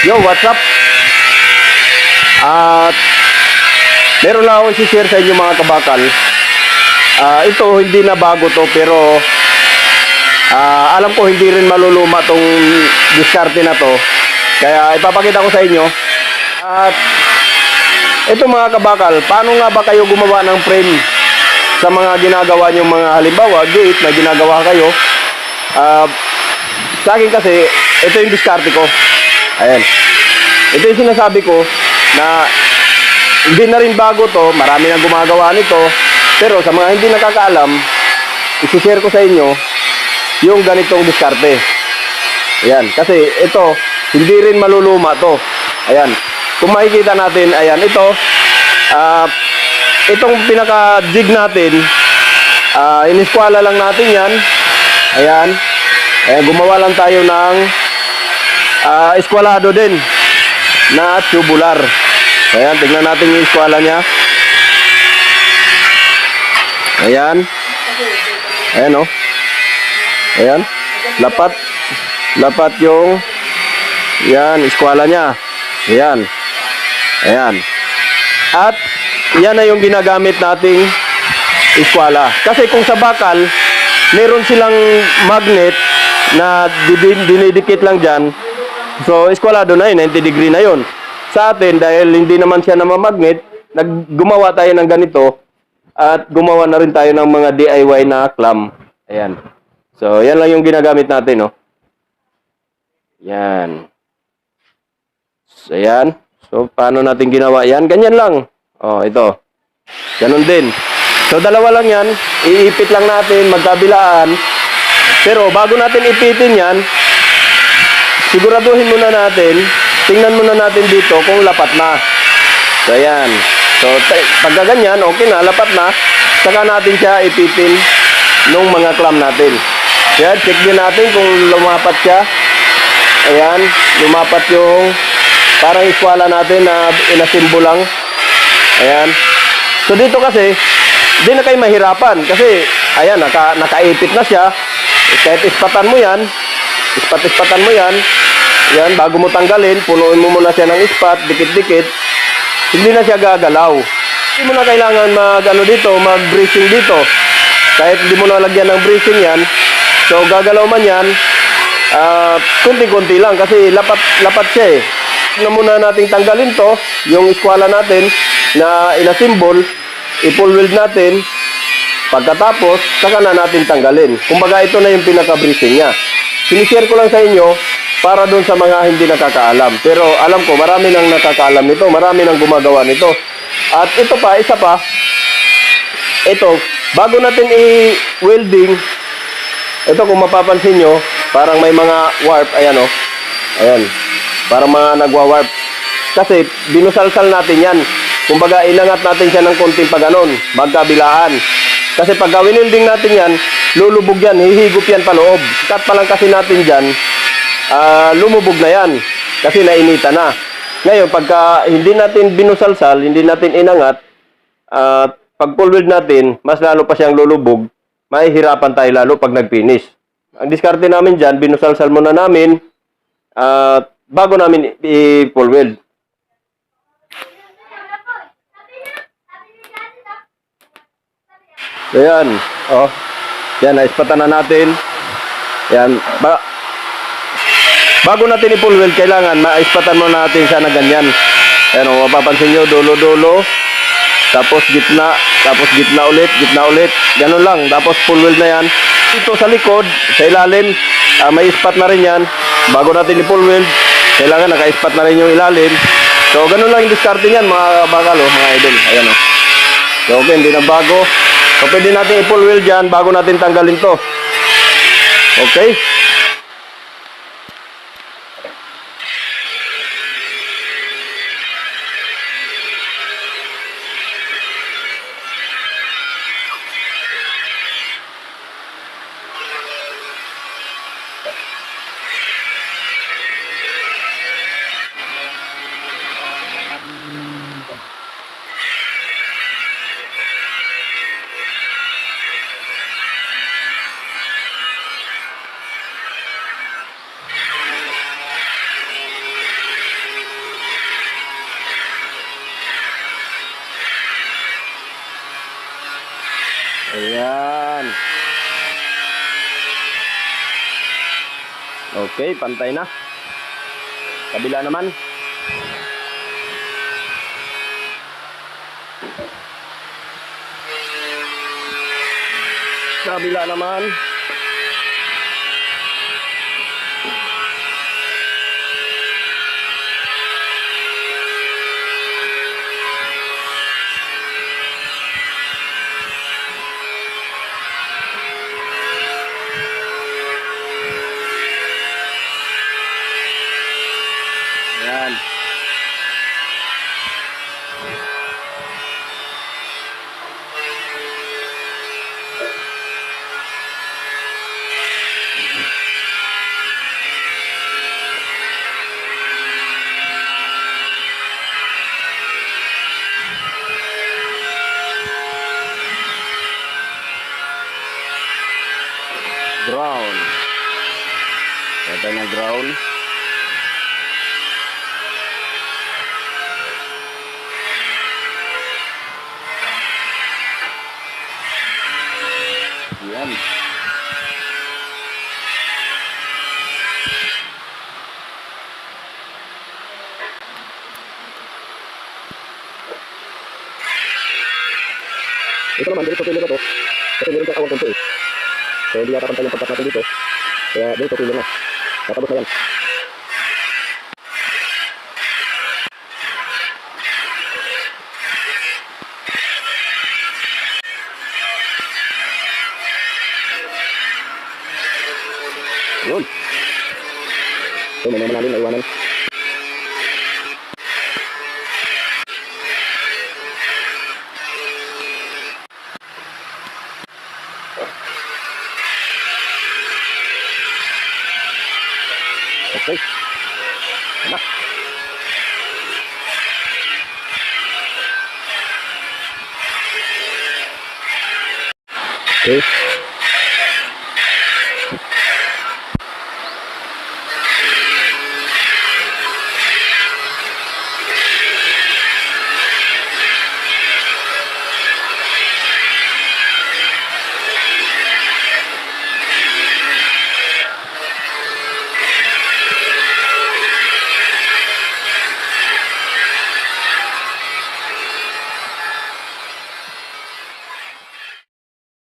Yo, what's up? At meron lang akong i-share sa inyo mga kabakal. Ito hindi na bago to, pero alam ko hindi rin maluluma tong diskarte na to. Kaya ipapakita ko sa inyo. At ito mga kabakal, paano nga ba kayo gumawa ng frame sa mga ginagawa nyo, mga halimbawa gate na ginagawa kayo? Sa akin kasi, ito yung diskarte ko. Ayan. Ito yung sinasabi ko na hindi na rin bago to, marami nang gumagawa nito. Pero sa mga hindi nakakaalam, isi-share ko sa inyo yung ganitong diskarte. Ayan, kasi ito, hindi rin maluluma to. Ayan, kung makikita natin, ayan, ito, itong pinaka-jig natin, iniskwala lang natin yan. Ayan, ayan, gumawa lang tayo ng eskwalado din na tubular. Ayan, tignan natin yung eskwala niya. Ayan. Ayan, oh. Ayan. Lapat yung yan, eskwala niya. Ayan. Ayan. At yan na yung ginagamit nating eskwala. Kasi kung sa bakal, meron silang magnet na dinidikit lang dyan. So, eskwalado na yun, 90 degree na yun. Sa atin, dahil hindi naman siya namamagnet, gumawa tayo ng ganito at gumawa na rin tayo ng mga DIY na clamp. Ayan. So, yan lang yung ginagamit natin, no? Yan. So, ayan. So, paano natin ginawa yan? Ganyan lang. Oh, ito. Ganun din. So, dalawa lang yan. Iipit lang natin, magkabilaan. Pero, bago natin ipitin yan, siguraduhin muna natin, tingnan muna natin dito kung lapat na. So, ayan. So, pagka ganyan, okay na, lapat na. Saka natin siya ipitin nung mga clamp natin. Ayan, check din natin kung lumapat siya. Ayan, lumapat yung parang eskwala natin na inasimbo lang. Ayan. So, dito kasi, di na kayo mahirapan. Kasi, ayan, nakaipit na siya. Kahit ispatan mo yan, ispat-ispatan mo yan. Yan, bago mo tanggalin, punuin mo muna siya ng ispat, dikit-dikit. Hindi na siya gagalaw. Hindi mo na kailangan mag-bracing dito. Kahit hindi mo na lagyan ng bracing yan. So, gagalaw man yan, kunti-kunti lang kasi lapat siya eh. Na muna nating tanggalin to, yung eskwala natin na inasimbol, i-pull weld natin. Pagkatapos, saka na natin tanggalin. Kumbaga, ito na yung pinaka-bracing niya. Sinishare ko lang sa inyo para doon sa mga hindi nakakaalam. Pero alam ko, marami nang nakakaalam nito. Marami nang gumagawa nito. At ito pa, isa pa. Ito, bago natin i-welding, ito kung mapapansin nyo, parang may mga warp. Ayan o. Ayan. Parang mga nagwa-warp. Kasi binusalsal natin yan. Kumbaga, inangat natin siya ng konting paganon. Magkabilaan. Kasi pag winilding natin yan, lulubog yan, hihigop yan pa loob. Cut pa lang kasi natin dyan, lumubog na yan. Kasi nainita na. Ngayon, pagka hindi natin binusalsal, hindi natin inangat, pag pull weld natin, mas lalo pa siyang lulubog, mahihirapan tayo lalo pag nag-finish. Ang diskarte namin dyan, binusalsal muna namin, bago namin i-pull weld. Ayan, oh. Yan, naispatan na natin. Yan, bago natin i-pull weld, kailangan maispatan muna natin siya na ganyan. Ayan, oh, mapapansin nyo, dulo-dulo. Tapos gitna ulit. Ganun lang, tapos pull weld na yan. Ito sa likod, sa ilalim, may ispat na rin yan. Bago natin i-pull weld, kailangan naka-ispat na rin yung ilalim. So, ganun lang yung diskarte niyan, mga bakal, oh, mga idol. Ayan, oh. So, okay, hindi na bago. So, pwede natin i-pull weld dyan bago natin tanggalin to. Okay? Ayan. Okay, pantay na. Kabila naman. Kabila naman. Ayan. Ground. Ito na ground. Yan. Ito naman, dito tuloy na to. Kasi meron siyang awang konti eh. So hindi yata pantay yung pagkat natin dito. Kaya dito tuloy na. Tatapos na yan. Yun. So may mamalalim na iwanan. Okay. Enak. Okay.